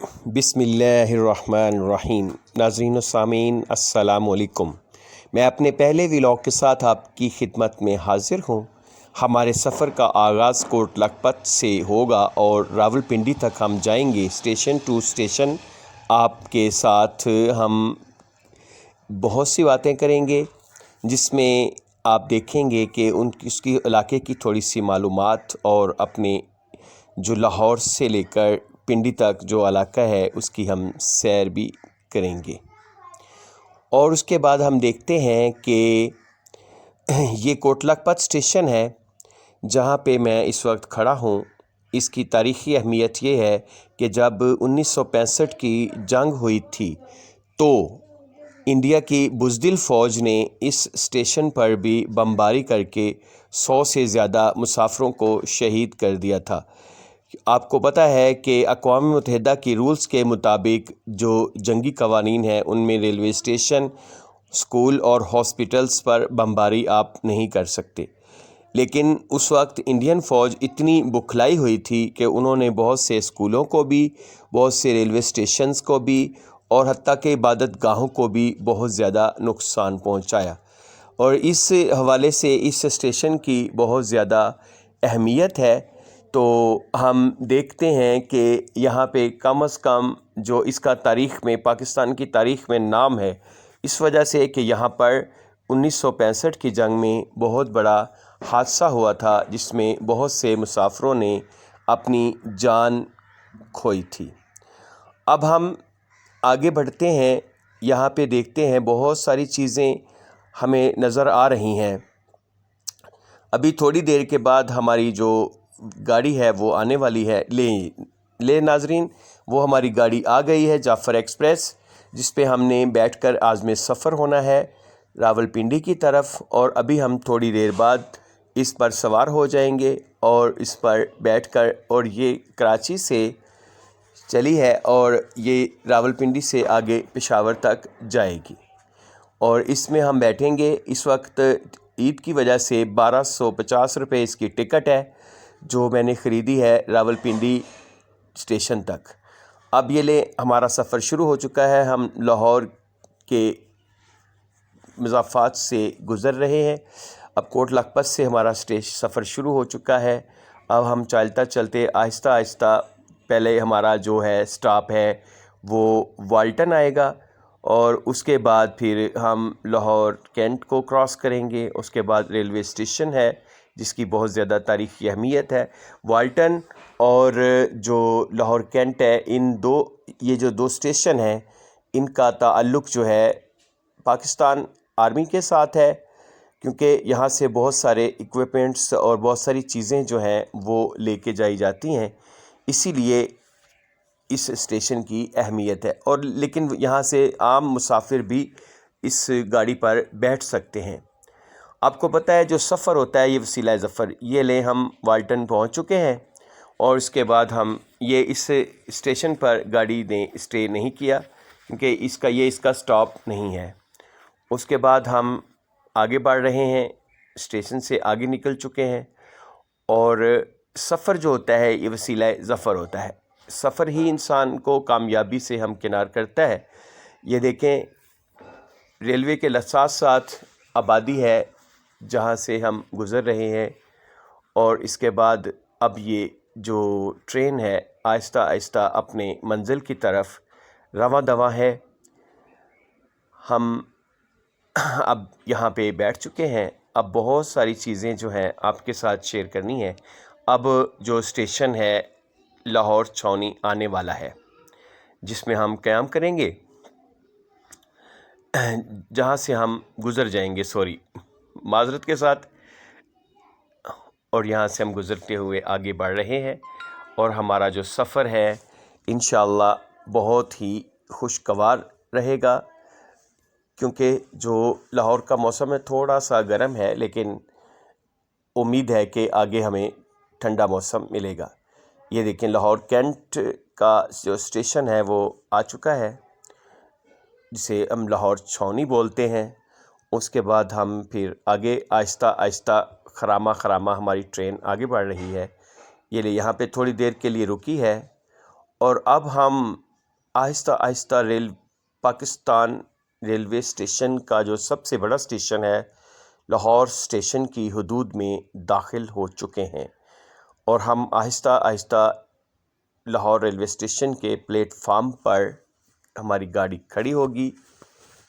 بسم اللہ الرحمن الرحیم۔ ناظرین و سامعین السلام علیکم۔ میں اپنے پہلے ولاگ کے ساتھ آپ کی خدمت میں حاضر ہوں۔ ہمارے سفر کا آغاز کوٹ لکھپت سے ہوگا اور راولپنڈی تک ہم جائیں گے اسٹیشن ٹو اسٹیشن۔ آپ کے ساتھ ہم بہت سی باتیں کریں گے جس میں آپ دیکھیں گے کہ اس کی علاقے کی تھوڑی سی معلومات اور اپنے جو لاہور سے لے کر پنڈی تک جو علاقہ ہے اس کی ہم سیر بھی کریں گے۔ اور اس کے بعد ہم دیکھتے ہیں کہ یہ کوٹ لکھپت اسٹیشن ہے جہاں پہ میں اس وقت کھڑا ہوں۔ اس کی تاریخی اہمیت یہ ہے کہ جب 1965 کی جنگ ہوئی تھی تو انڈیا کی بزدل فوج نے اس اسٹیشن پر بھی بمباری کر کے 100 سے زیادہ مسافروں کو شہید کر دیا تھا۔ آپ کو پتہ ہے کہ اقوام متحدہ کی رولز کے مطابق جو جنگی قوانین ہیں ان میں ریلوے اسٹیشن، اسکول اور ہاسپٹلز پر بمباری آپ نہیں کر سکتے، لیکن اس وقت انڈین فوج اتنی بکھلائی ہوئی تھی کہ انہوں نے بہت سے اسکولوں کو بھی، بہت سے ریلوے اسٹیشنز کو بھی اور حتیٰ کہ عبادت گاہوں کو بھی بہت زیادہ نقصان پہنچایا۔ اور اس حوالے سے اس اسٹیشن کی بہت زیادہ اہمیت ہے۔ تو ہم دیکھتے ہیں کہ یہاں پہ کم از کم جو اس کا تاریخ میں، پاکستان کی تاریخ میں نام ہے اس وجہ سے کہ یہاں پر 1965 کی جنگ میں بہت بڑا حادثہ ہوا تھا جس میں بہت سے مسافروں نے اپنی جان کھوئی تھی۔ اب ہم آگے بڑھتے ہیں، یہاں پہ دیکھتے ہیں بہت ساری چیزیں ہمیں نظر آ رہی ہیں۔ ابھی تھوڑی دیر کے بعد ہماری جو گاڑی ہے وہ آنے والی ہے۔ لے ناظرین، وہ ہماری گاڑی آ گئی ہے جعفر ایکسپریس، جس پہ ہم نے بیٹھ کر عازم سفر ہونا ہے راولپنڈی کی طرف، اور ابھی ہم تھوڑی دیر بعد اس پر سوار ہو جائیں گے اور اس پر بیٹھ کر، اور یہ کراچی سے چلی ہے اور یہ راولپنڈی سے آگے پشاور تک جائے گی، اور اس میں ہم بیٹھیں گے۔ اس وقت عید کی وجہ سے 1250 روپے اس کی ٹکٹ ہے جو میں نے خریدی ہے راولپنڈی اسٹیشن تک۔ اب یہ لے ہمارا سفر شروع ہو چکا ہے، ہم لاہور کے مضافات سے گزر رہے ہیں۔ اب کوٹ لکھپت سے ہمارا سفر شروع ہو چکا ہے۔ اب ہم چلتے چلتے آہستہ آہستہ، پہلے ہمارا جو ہے سٹاپ ہے وہ والٹن آئے گا، اور اس کے بعد پھر ہم لاہور کینٹ کو کراس کریں گے۔ اس کے بعد ریلوے اسٹیشن ہے جس کی بہت زیادہ تاریخی اہمیت ہے۔ والٹن اور جو لاہور کینٹ ہے، یہ جو دو اسٹیشن ہیں ان کا تعلق جو ہے پاکستان آرمی کے ساتھ ہے، کیونکہ یہاں سے بہت سارے ایکوپمنٹس اور بہت ساری چیزیں جو ہیں وہ لے کے جائی جاتی ہیں، اسی لیے اس اسٹیشن کی اہمیت ہے۔ اور لیکن یہاں سے عام مسافر بھی اس گاڑی پر بیٹھ سکتے ہیں۔ آپ کو پتہ ہے جو سفر ہوتا ہے یہ وسیلہ ظفر، یہ لیں ہم والٹن پہنچ چکے ہیں، اور اس کے بعد ہم اس اسٹیشن پر گاڑی نے اسٹے نہیں کیا کیونکہ اس کا سٹاپ نہیں ہے۔ اس کے بعد ہم آگے بڑھ رہے ہیں، اسٹیشن سے آگے نکل چکے ہیں، اور سفر جو ہوتا ہے یہ وسیلہ ظفر ہوتا ہے۔ سفر ہی انسان کو کامیابی سے ہمکنار کرتا ہے۔ یہ دیکھیں ریلوے کے ساتھ ساتھ آبادی ہے جہاں سے ہم گزر رہے ہیں، اور اس کے بعد اب یہ جو ٹرین ہے آہستہ آہستہ اپنے منزل کی طرف رواں دواں ہے۔ ہم اب یہاں پہ بیٹھ چکے ہیں۔ اب بہت ساری چیزیں جو ہیں آپ کے ساتھ شیئر کرنی ہے۔ اب جو اسٹیشن ہے لاہور چھاؤنی آنے والا ہے جس میں ہم قیام کریں گے، جہاں سے ہم گزر جائیں گے، معذرت کے ساتھ، اور یہاں سے ہم گزرتے ہوئے آگے بڑھ رہے ہیں، اور ہمارا جو سفر ہے انشاءاللہ بہت ہی خوشگوار رہے گا، کیونکہ جو لاہور کا موسم ہے تھوڑا سا گرم ہے، لیکن امید ہے کہ آگے ہمیں ٹھنڈا موسم ملے گا۔ یہ دیکھیں لاہور کینٹ کا جو اسٹیشن ہے وہ آ چکا ہے، جسے ہم لاہور چھاؤنی بولتے ہیں۔ اس کے بعد ہم پھر آگے آہستہ آہستہ خرامہ خرامہ ہماری ٹرین آگے بڑھ رہی ہے۔ یہ یہاں پہ تھوڑی دیر کے لیے رکی ہے، اور اب ہم آہستہ آہستہ پاکستان ریلوے اسٹیشن کا جو سب سے بڑا اسٹیشن ہے لاہور اسٹیشن کی حدود میں داخل ہو چکے ہیں، اور ہم آہستہ آہستہ لاہور ریلوے اسٹیشن کے پلیٹ فارم پر ہماری گاڑی کھڑی ہوگی،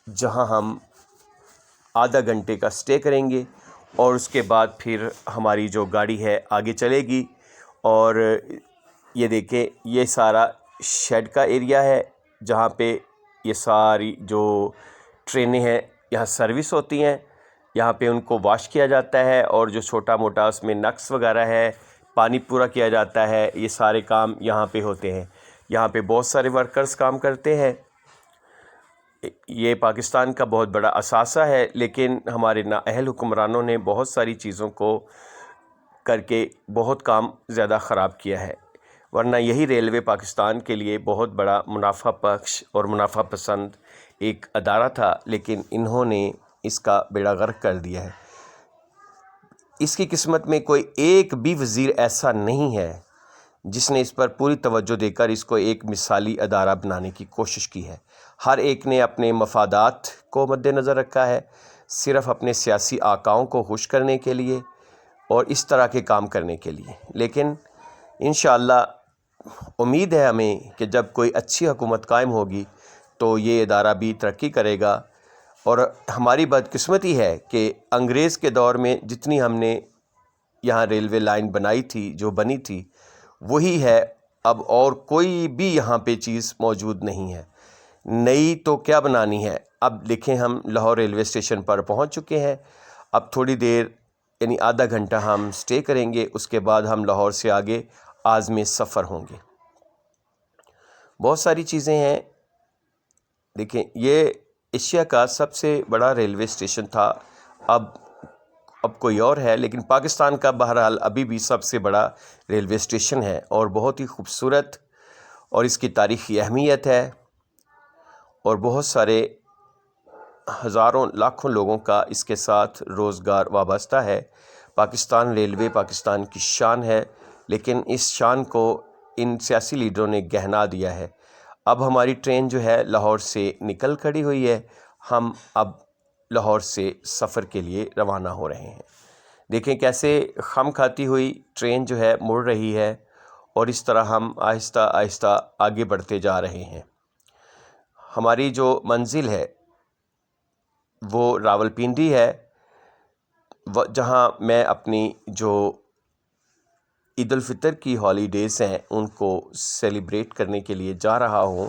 جہاں ہم آدھا گھنٹے کا اسٹے کریں گے، اور اس کے بعد پھر ہماری جو گاڑی ہے آگے چلے گی۔ اور یہ دیکھیں، یہ سارا شیڈ کا ایریا ہے جہاں پہ یہ ساری جو ٹرینیں ہیں یہاں سروس ہوتی ہیں، یہاں پہ ان کو واش کیا جاتا ہے، اور جو چھوٹا موٹا اس میں نقص وغیرہ ہے، پانی پورا کیا جاتا ہے، یہ سارے کام یہاں پہ ہوتے ہیں۔ یہاں پہ بہت سارے ورکرز کام کرتے ہیں۔ یہ پاکستان کا بہت بڑا اثاثہ ہے، لیکن ہمارے نااہل حکمرانوں نے بہت ساری چیزوں کو کر کے بہت کام زیادہ خراب کیا ہے، ورنہ یہی ریلوے پاکستان کے لیے بہت بڑا منافع بخش اور منافع پسند ایک ادارہ تھا، لیکن انہوں نے اس کا بیڑا غرق کر دیا ہے۔ اس کی قسمت میں کوئی ایک بھی وزیر ایسا نہیں ہے جس نے اس پر پوری توجہ دے کر اس کو ایک مثالی ادارہ بنانے کی کوشش کی ہے۔ ہر ایک نے اپنے مفادات کو مد نظر رکھا ہے، صرف اپنے سیاسی آقاؤں کو خوش کرنے کے لیے اور اس طرح کے کام کرنے کے لیے۔ لیکن انشاءاللہ امید ہے ہمیں کہ جب کوئی اچھی حکومت قائم ہوگی تو یہ ادارہ بھی ترقی کرے گا۔ اور ہماری بدقسمتی ہے کہ انگریز کے دور میں جتنی ہم نے یہاں ریلوے لائن بنائی تھی، جو بنی تھی، وہی ہے اب، اور کوئی بھی یہاں پہ چیز موجود نہیں ہے۔ نئی تو کیا بنانی ہے؟ اب دیکھیں، ہم لاہور ریلوے اسٹیشن پر پہنچ چکے ہیں۔ اب تھوڑی دیر یعنی آدھا گھنٹہ ہم اسٹے کریں گے، اس کے بعد ہم لاہور سے آگے عازم سفر ہوں گے۔ بہت ساری چیزیں ہیں۔ دیکھیں، یہ ایشیا کا سب سے بڑا ریلوے اسٹیشن تھا، اب کوئی اور ہے، لیکن پاکستان کا بہرحال ابھی بھی سب سے بڑا ریلوے اسٹیشن ہے، اور بہت ہی خوبصورت، اور اس کی تاریخی اہمیت ہے، اور بہت سارے ہزاروں لاکھوں لوگوں کا اس کے ساتھ روزگار وابستہ ہے۔ پاکستان ریلوے پاکستان کی شان ہے، لیکن اس شان کو ان سیاسی لیڈروں نے گہنا دیا ہے۔ اب ہماری ٹرین جو ہے لاہور سے نکل کھڑی ہوئی ہے، ہم اب لاہور سے سفر کے لیے روانہ ہو رہے ہیں۔ دیکھیں کیسے خم کھاتی ہوئی ٹرین جو ہے مڑ رہی ہے، اور اس طرح ہم آہستہ آہستہ آگے بڑھتے جا رہے ہیں۔ ہماری جو منزل ہے وہ راولپنڈی ہے، جہاں میں اپنی جو عید الفطر کی ہالیڈیز ہیں ان کو سیلیبریٹ کرنے کے لیے جا رہا ہوں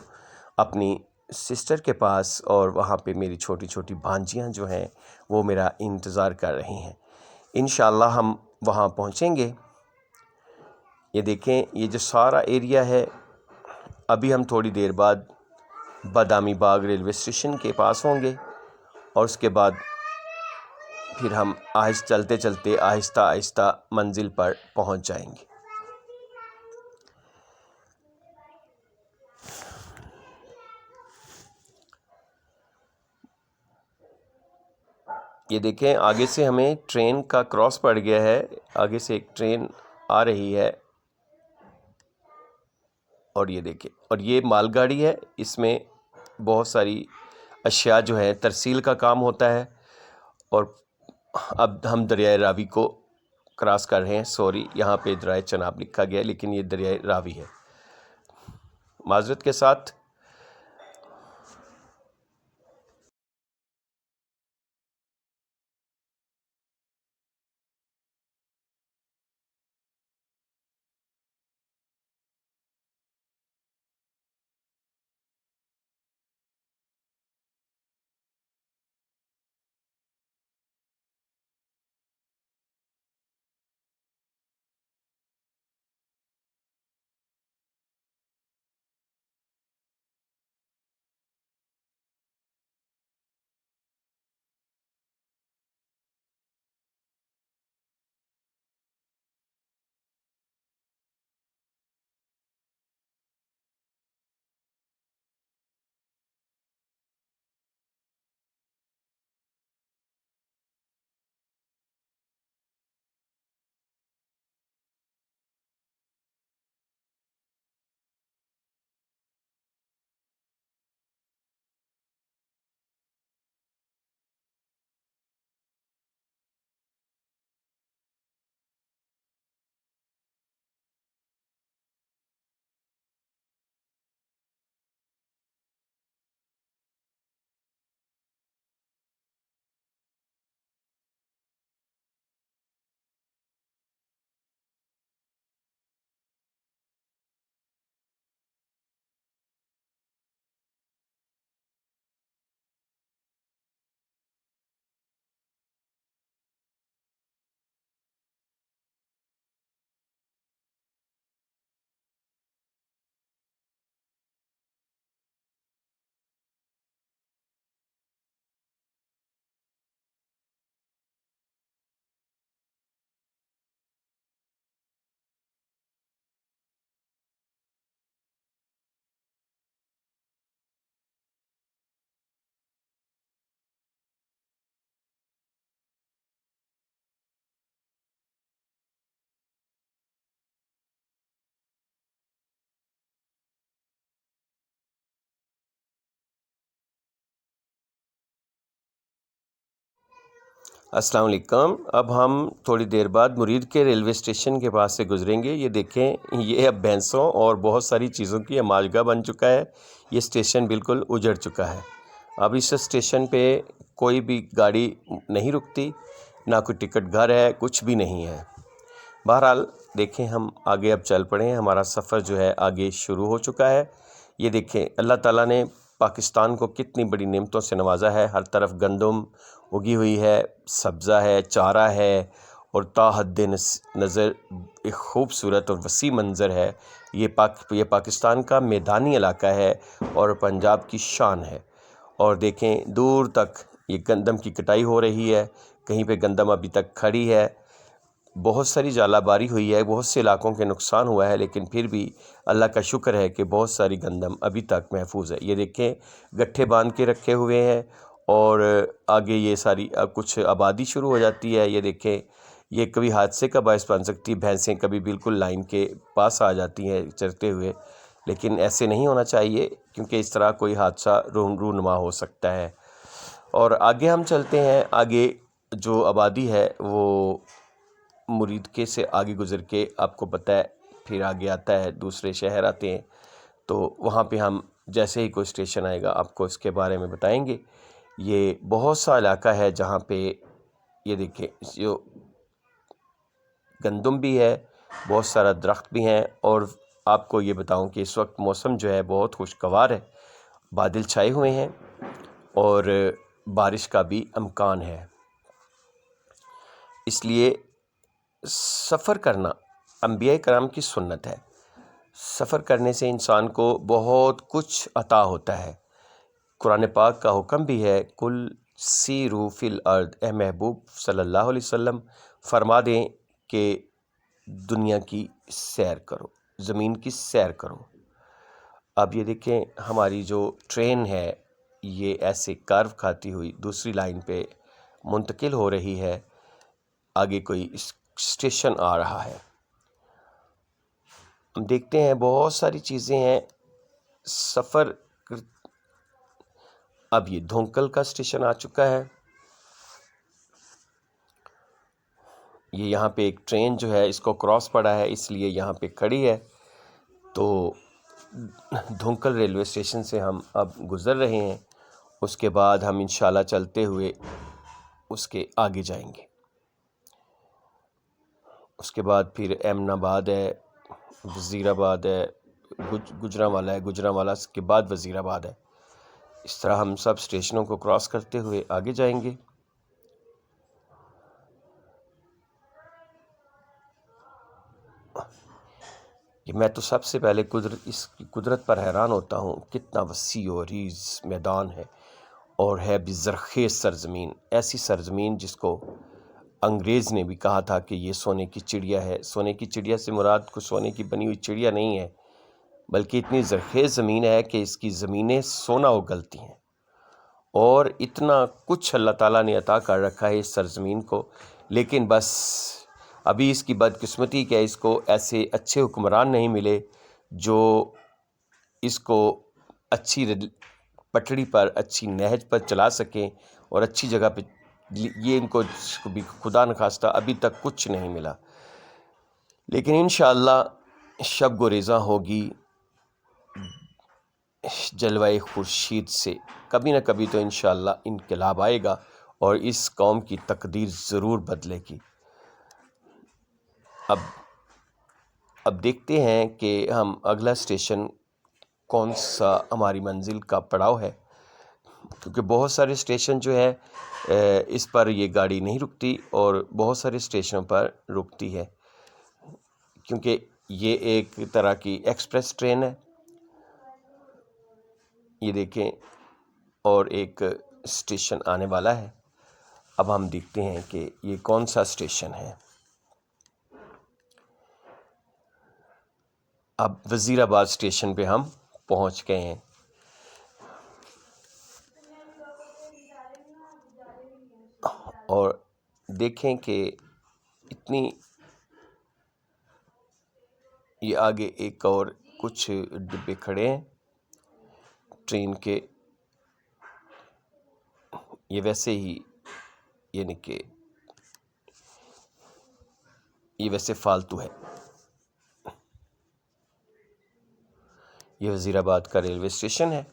اپنی سسٹر کے پاس، اور وہاں پہ میری چھوٹی چھوٹی بھانجیاں جو ہیں وہ میرا انتظار کر رہی ہیں۔ انشاءاللہ ہم وہاں پہنچیں گے۔ یہ دیکھیں، یہ جو سارا ایریا ہے، ابھی ہم تھوڑی دیر بعد بادامی باغ ریلوے اسٹیشن کے پاس ہوں گے، اور اس کے بعد پھر ہم چلتے چلتے آہستہ آہستہ منزل پر پہنچ جائیں گے۔ یہ دیکھیں، آگے سے ہمیں ٹرین کا کراس پڑ گیا ہے، آگے سے ایک ٹرین آ رہی ہے، اور یہ دیکھیں، اور یہ مال گاڑی ہے، اس میں بہت ساری اشیاء جو ہے ترسیل کا کام ہوتا ہے۔ اور اب ہم دریائے راوی کو کراس کر رہے ہیں، سوری، یہاں پہ دریائے چناب لکھا گیا ہے، لیکن یہ دریائے راوی ہے، معذرت کے ساتھ۔ السلام علیکم۔ اب ہم تھوڑی دیر بعد مرید کے ریلوے اسٹیشن کے پاس سے گزریں گے۔ یہ دیکھیں، یہ اب بھینسوں اور بہت ساری چیزوں کی ماجگاہ بن چکا ہے۔ یہ اسٹیشن بالکل اجڑ چکا ہے۔ اب اس اسٹیشن پہ کوئی بھی گاڑی نہیں رکتی، نہ کوئی ٹکٹ گھر ہے، کچھ بھی نہیں ہے۔ بہرحال دیکھیں، ہم آگے اب چل پڑے ہیں۔ ہمارا سفر جو ہے آگے شروع ہو چکا ہے۔ یہ دیکھیں، اللہ تعالیٰ نے پاکستان کو کتنی بڑی نعمتوں سے نوازا ہے۔ ہر طرف گندم اگی ہوئی ہے، سبزہ ہے، چارہ ہے، اور تا حد نظر ایک خوبصورت اور وسیع منظر ہے۔ یہ پاکستان کا میدانی علاقہ ہے اور پنجاب کی شان ہے۔ اور دیکھیں، دور تک یہ گندم کی کٹائی ہو رہی ہے، کہیں پہ گندم ابھی تک کھڑی ہے۔ بہت ساری ژالہ باری ہوئی ہے، بہت سے علاقوں کے نقصان ہوا ہے، لیکن پھر بھی اللہ کا شکر ہے کہ بہت ساری گندم ابھی تک محفوظ ہے۔ یہ دیکھیں، گٹھے باندھ کے رکھے ہوئے ہیں، اور آگے یہ ساری کچھ آبادی شروع ہو جاتی ہے۔ یہ دیکھیں، یہ کبھی حادثے کا باعث بن سکتی ہے۔ بھینسیں کبھی بالکل لائن کے پاس آ جاتی ہیں چرتے ہوئے، لیکن ایسے نہیں ہونا چاہیے، کیونکہ اس طرح کوئی حادثہ رونما ہو سکتا ہے۔ اور آگے ہم چلتے ہیں۔ آگے جو آبادی ہے وہ مرید کے سے آگے گزر کے، آپ کو پتہ ہے، پھر آگے آتا ہے، دوسرے شہر آتے ہیں، تو وہاں پہ ہم جیسے ہی کوئی اسٹیشن آئے گا آپ کو اس کے بارے میں بتائیں گے۔ یہ بہت سا علاقہ ہے جہاں پہ یہ دیکھیں، جو گندم بھی ہے، بہت سارا درخت بھی ہیں، اور آپ کو یہ بتاؤں کہ اس وقت موسم جو ہے بہت خوشگوار ہے، بادل چھائے ہوئے ہیں اور بارش کا بھی امکان ہے۔ اس لیے سفر کرنا انبیاء کرام کی سنت ہے۔ سفر کرنے سے انسان کو بہت کچھ عطا ہوتا ہے۔ قرآن پاک کا حکم بھی ہے، کل سیروا فی الارض، اے محبوب صلی اللہ علیہ وسلم فرما دیں کہ دنیا کی سیر کرو، زمین کی سیر کرو۔ اب یہ دیکھیں، ہماری جو ٹرین ہے یہ ایسے کرو کھاتی ہوئی دوسری لائن پہ منتقل ہو رہی ہے۔ آگے کوئی اسٹیشن آ رہا ہے، ہم دیکھتے ہیں بہت ساری چیزیں ہیں۔ سفر اب یہ دھونکل کا اسٹیشن آ چکا ہے۔ یہ یہاں پہ ایک ٹرین جو ہے اس کو کراس پڑا ہے، اس لیے یہاں پہ کھڑی ہے۔ تو دھونکل ریلوے اسٹیشن سے ہم اب گزر رہے ہیں۔ اس کے بعد ہم انشاءاللہ چلتے ہوئے اس کے آگے جائیں گے۔ اس کے بعد پھر ایمن آباد ہے، وزیر آباد ہے، گجرانوالہ ہے، گجرانوالہ کے بعد وزیر آباد ہے۔ اس طرح ہم سب اسٹیشنوں کو کراس کرتے ہوئے آگے جائیں گے۔ میں تو سب سے پہلے اس کی قدرت پر حیران ہوتا ہوں، کتنا وسیع و عریض میدان ہے، اور ہے بھی زرخیز سرزمین۔ ایسی سرزمین جس کو انگریز نے بھی کہا تھا کہ یہ سونے کی چڑیا ہے۔ سونے کی چڑیا سے مراد کو سونے کی بنی ہوئی چڑیا نہیں ہے، بلکہ اتنی زرخیز زمین ہے کہ اس کی زمینیں سونا اگلتی ہیں، اور اتنا کچھ اللہ تعالیٰ نے عطا کر رکھا ہے اس سرزمین کو۔ لیکن بس ابھی اس کی بدقسمتی کہ اس کو ایسے اچھے حکمران نہیں ملے جو اس کو اچھی پٹڑی پر، اچھی نہج پر چلا سکیں اور اچھی جگہ پہ۔ یہ ان کو بھی خدا نخواستہ ابھی تک کچھ نہیں ملا، لیکن انشاءاللہ شب گریزاں ہوگی جلوہ خورشید سے، کبھی نہ کبھی تو انشاءاللہ انقلاب آئے گا اور اس قوم کی تقدیر ضرور بدلے گی۔ اب دیکھتے ہیں کہ ہم اگلا اسٹیشن کون سا ہماری منزل کا پڑاؤ ہے، کیونکہ بہت سارے اسٹیشن جو ہے اس پر یہ گاڑی نہیں رکتی، اور بہت سارے اسٹیشنوں پر رکتی ہے، کیونکہ یہ ایک طرح کی ایکسپریس ٹرین ہے۔ یہ دیکھیں، اور ایک اسٹیشن آنے والا ہے۔ اب ہم دیکھتے ہیں کہ یہ کون سا اسٹیشن ہے۔ اب وزیر آباد اسٹیشن پہ ہم پہنچ گئے ہیں۔ اور دیکھیں کہ اتنی یہ آگے ایک اور کچھ ڈبے کھڑے ہیں ٹرین کے، یہ ویسے ہی یعنی کہ یہ ویسے فالتو ہے۔ یہ وزیر آباد کا ریلوے اسٹیشن ہے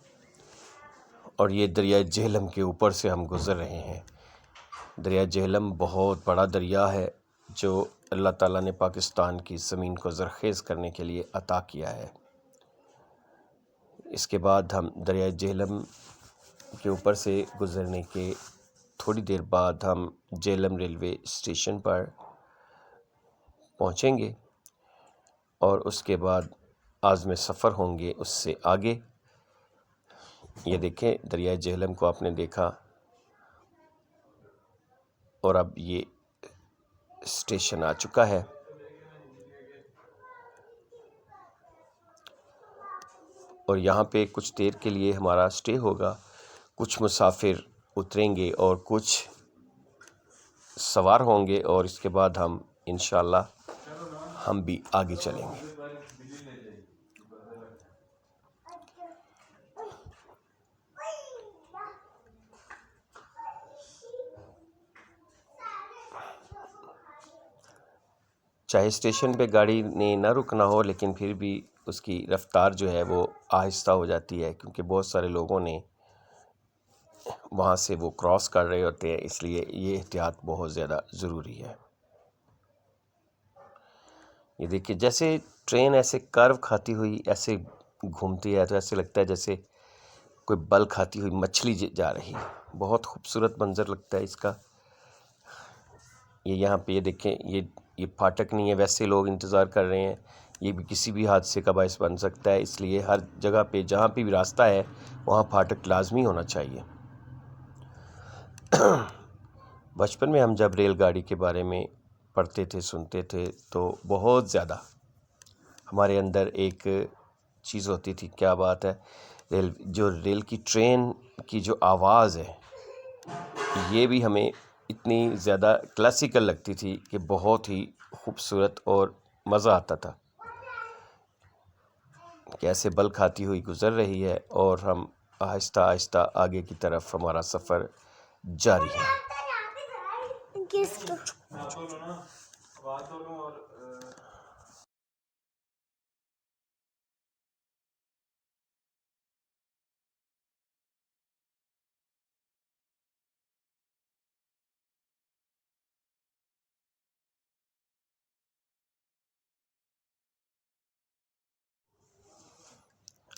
اور یہ دریائے جہلم کے اوپر سے ہم گزر رہے ہیں۔ دریائے جہلم بہت بڑا دریا ہے جو اللہ تعالیٰ نے پاکستان کی زمین کو زرخیز کرنے کے لیے عطا کیا ہے۔ اس کے بعد ہم دریائے جہلم کے اوپر سے گزرنے کے تھوڑی دیر بعد ہم جہلم ریلوے اسٹیشن پر پہنچیں گے اور اس کے بعد عازم سفر ہوں گے اس سے آگے۔ یہ دیکھیں دریائے جہلم کو آپ نے دیکھا اور اب یہ اسٹیشن آ چکا ہے۔ اور یہاں پہ کچھ دیر کے لیے ہمارا اسٹے ہوگا، کچھ مسافر اتریں گے اور کچھ سوار ہوں گے اور اس کے بعد ہم انشاءاللہ ہم بھی آگے چلیں گے۔ چاہے اسٹیشن پہ گاڑی نے نہ رکنا ہو لیکن پھر بھی اس کی رفتار جو ہے وہ آہستہ ہو جاتی ہے، کیونکہ بہت سارے لوگوں نے وہاں سے وہ کراس کر رہے ہوتے ہیں، اس لیے یہ احتیاط بہت زیادہ ضروری ہے۔ یہ دیکھیے جیسے ٹرین ایسے کرو کھاتی ہوئی ایسے گھومتی ہے تو ایسے لگتا ہے جیسے کوئی بل کھاتی ہوئی مچھلی جا رہی ہے۔ بہت خوبصورت منظر لگتا ہے اس کا۔ یہ یہاں پہ یہ دیکھیں یہ پھاٹک نہیں ہے، ویسے لوگ انتظار کر رہے ہیں۔ یہ بھی کسی بھی حادثے کا باعث بن سکتا ہے، اس لیے ہر جگہ پہ جہاں پہ بھی راستہ ہے وہاں پھاٹک لازمی ہونا چاہیے۔ بچپن میں ہم جب ریل گاڑی کے بارے میں پڑھتے تھے سنتے تھے تو بہت زیادہ ہمارے اندر ایک چیز ہوتی تھی، کیا بات ہے، ریل کی ٹرین کی جو آواز ہے یہ بھی ہمیں اتنی زیادہ کلاسیکل لگتی تھی کہ بہت ہی خوبصورت اور مزہ آتا تھا کہ ایسے بل کھاتی ہوئی گزر رہی ہے اور ہم آہستہ آہستہ آگے کی طرف ہمارا سفر جاری ہے۔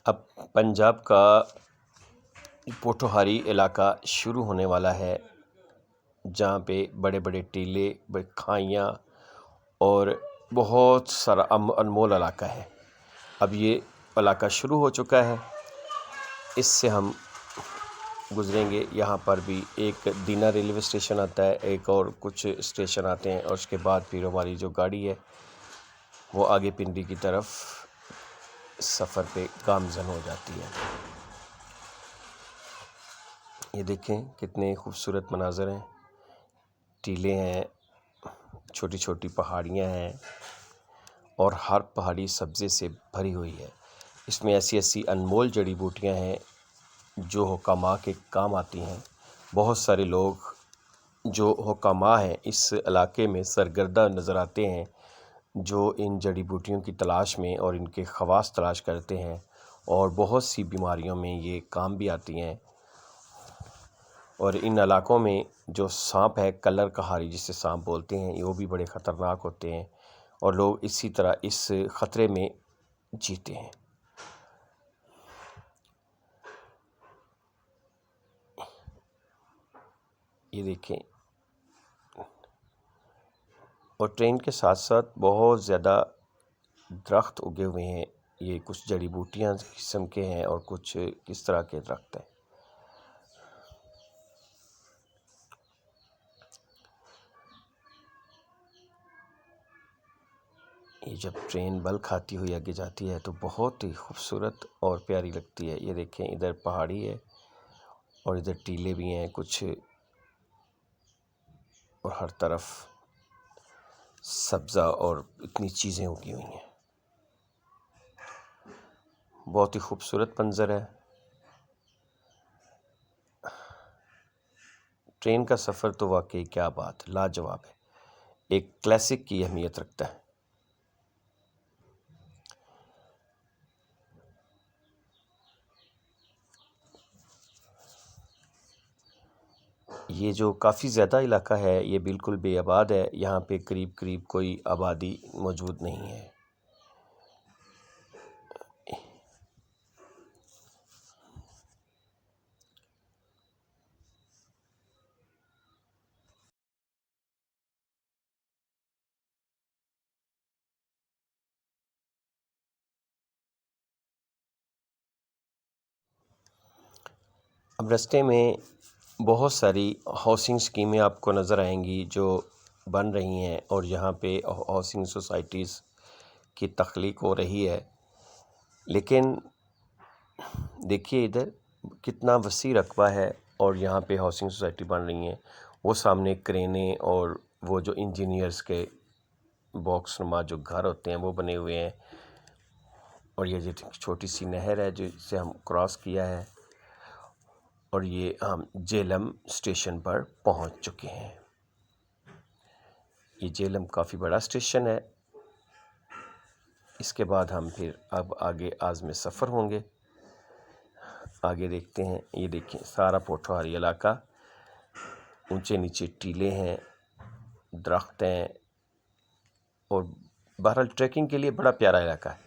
اب پنجاب کا پوٹھوہاری علاقہ شروع ہونے والا ہے، جہاں پہ بڑے بڑے ٹیلے، کھائیاں اور بہت سارا انمول علاقہ ہے۔ اب یہ علاقہ شروع ہو چکا ہے، اس سے ہم گزریں گے۔ یہاں پر بھی ایک دینا ریلوے اسٹیشن آتا ہے، ایک اور کچھ اسٹیشن آتے ہیں اور اس کے بعد پھر ہماری جو گاڑی ہے وہ آگے پنڈی کی طرف سفر پہ گامزن ہو جاتی ہے۔ یہ دیکھیں کتنے خوبصورت مناظر ہیں، ٹیلے ہیں، چھوٹی چھوٹی پہاڑیاں ہیں اور ہر پہاڑی سبزے سے بھری ہوئی ہے۔ اس میں ایسی ایسی انمول جڑی بوٹیاں ہیں جو حکماء کے کام آتی ہیں۔ بہت سارے لوگ جو حکماء ہیں اس علاقے میں سرگردہ نظر آتے ہیں، جو ان جڑی بوٹیوں کی تلاش میں اور ان کے خواص تلاش کرتے ہیں، اور بہت سی بیماریوں میں یہ کام بھی آتی ہیں۔ اور ان علاقوں میں جو سانپ ہے، کلر کہاری جسے سانپ بولتے ہیں، وہ بھی بڑے خطرناک ہوتے ہیں اور لوگ اسی طرح اس خطرے میں جیتے ہیں۔ یہ دیکھیں، اور ٹرین کے ساتھ ساتھ بہت زیادہ درخت اگے ہوئے ہیں۔ یہ کچھ جڑی بوٹیاں قسم کے ہیں اور کچھ کس طرح کے درخت ہیں۔ یہ جب ٹرین بل کھاتی ہوئی آگے جاتی ہے تو بہت ہی خوبصورت اور پیاری لگتی ہے۔ یہ دیکھیں ادھر پہاڑی ہے اور ادھر ٹیلے بھی ہیں کچھ، اور ہر طرف سبزہ اور اتنی چیزیں اگی ہوئی ہیں۔ بہت ہی خوبصورت منظر ہے۔ ٹرین کا سفر تو واقعی کیا بات، لاجواب ہے۔ ایک کلاسک کی اہمیت رکھتا ہے۔ یہ جو کافی زیادہ علاقہ ہے یہ بالکل بے آباد ہے، یہاں پہ قریب قریب کوئی آبادی موجود نہیں ہے۔ اب رستے میں بہت ساری ہاؤسنگ اسکیمیں آپ کو نظر آئیں گی جو بن رہی ہیں، اور یہاں پہ ہاؤسنگ سوسائٹیز کی تخلیق ہو رہی ہے، لیکن دیکھیے ادھر کتنا وسیع رقبہ ہے اور یہاں پہ ہاؤسنگ سوسائٹی بن رہی ہیں۔ وہ سامنے کرینیں اور وہ جو انجینئرز کے باکس نما جو گھر ہوتے ہیں وہ بنے ہوئے ہیں، اور یہ جو چھوٹی سی نہر ہے جسے ہم کراس کیا ہے، اور یہ ہم جہلم اسٹیشن پر پہنچ چکے ہیں۔ یہ جہلم کافی بڑا اسٹیشن ہے۔ اس کے بعد ہم پھر اب آگے عازم سفر ہوں گے۔ آگے دیکھتے ہیں، یہ دیکھیں سارا پوٹھوہاری علاقہ، اونچے نیچے ٹیلے ہیں، درخت ہیں، اور بہرحال ٹریکنگ کے لیے بڑا پیارا علاقہ ہے۔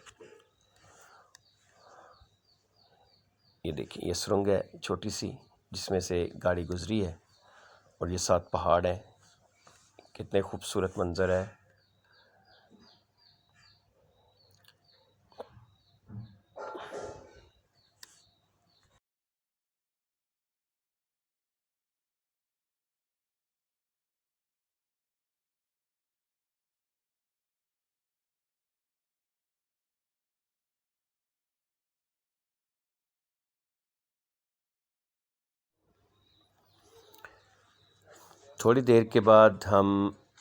یہ دیکھیں یہ سرنگ ہے چھوٹی سی جس میں سے گاڑی گزری ہے، اور یہ ساتھ پہاڑ ہیں، کتنے خوبصورت منظر ہے۔ تھوڑی دیر کے بعد ہم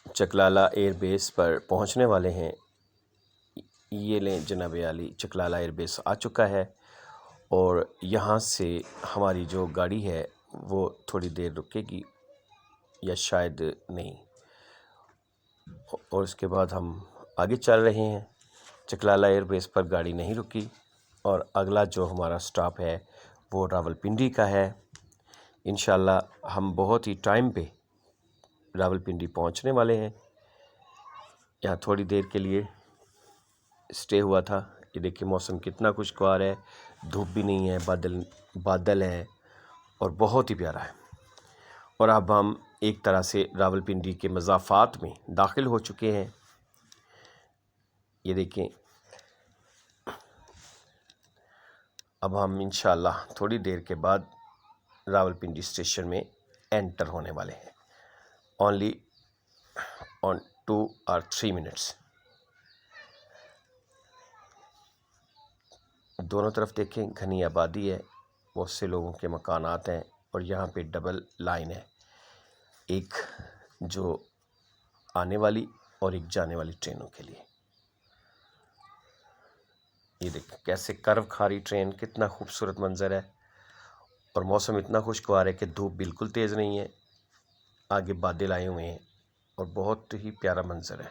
چکلالہ ایئر بیس پر پہنچنے والے ہیں۔ یہ لیں جناب عالی، چکلالہ ایئر بیس آ چکا ہے، اور یہاں سے ہماری جو گاڑی ہے وہ تھوڑی دیر رکے گی یا شاید نہیں، اور اس کے بعد ہم آگے چل رہے ہیں۔ چکلالہ ایئر بیس پر گاڑی نہیں رکی، اور اگلا جو ہمارا سٹاپ ہے وہ راولپنڈی کا ہے۔ انشاءاللہ ہم بہت ہی ٹائم پہ راولپنڈی پہنچنے والے ہیں۔ یہاں تھوڑی دیر کے لیے اسٹے ہوا تھا۔ یہ دیکھیں موسم کتنا خوشگوار ہے، دھوپ بھی نہیں ہے، بادل ہے، اور بہت ہی پیارا ہے۔ اور اب ہم ایک طرح سے راولپنڈی کے مضافات میں داخل ہو چکے ہیں۔ یہ دیکھیں اب ہم انشاءاللہ تھوڑی دیر کے بعد راولپنڈی اسٹیشن میں انٹر ہونے والے ہیں، اونلی آن 2 or 3 minutes۔ دونوں طرف دیکھیں گھنی آبادی ہے، بہت سے لوگوں کے مکانات ہیں، اور یہاں پہ ڈبل لائن ہے، ایک جو آنے والی اور ایک جانے والی ٹرینوں کے لیے۔ یہ دیکھیں کیسے کرو کھا رہی ٹرین، کتنا خوبصورت منظر ہے، اور موسم اتنا خوشگوار ہے کہ دھوپ بالکل تیز نہیں ہے، آگے بادل آئے ہوئے ہیں، اور بہت ہی پیارا منظر ہے۔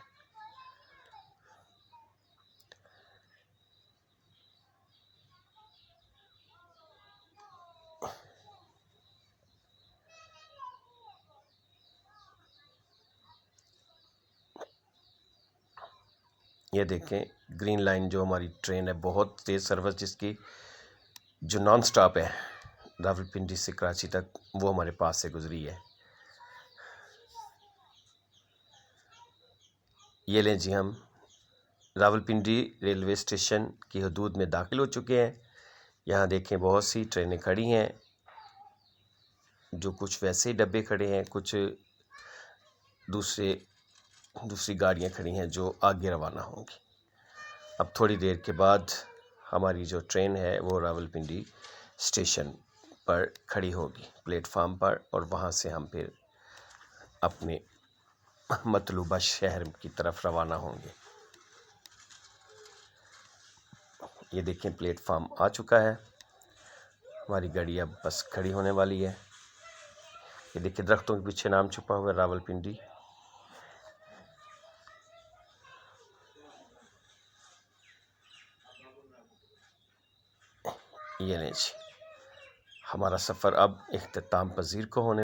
یہ دیکھیں گرین لائن جو ہماری ٹرین ہے، بہت تیز سروس جس کی، جو نان سٹاپ ہے راولپنڈی سے کراچی تک، وہ ہمارے پاس سے گزری ہے۔ یہ لیں جی ہم راولپنڈی ریلوے اسٹیشن کی حدود میں داخل ہو چکے ہیں۔ یہاں دیکھیں بہت سی ٹرینیں کھڑی ہیں، جو کچھ ویسے ہی ڈبے کھڑے ہیں، کچھ دوسری گاڑیاں کھڑی ہیں جو آگے روانہ ہوں گی۔ اب تھوڑی دیر کے بعد ہماری جو ٹرین ہے وہ راولپنڈی اسٹیشن پر کھڑی ہوگی، پلیٹ فارم پر، اور وہاں سے ہم پھر اپنے مطلوبہ شہر کی طرف روانہ ہوں گے۔ یہ دیکھیں پلیٹ فارم آ چکا ہے، ہماری گاڑی اب بس کھڑی ہونے والی ہے۔ یہ دیکھیں درختوں کے پیچھے نام چھپا ہوا ہے راولپنڈی۔ یہ لیں جی، ہمارا سفر اب اختتام پذیر کو ہونے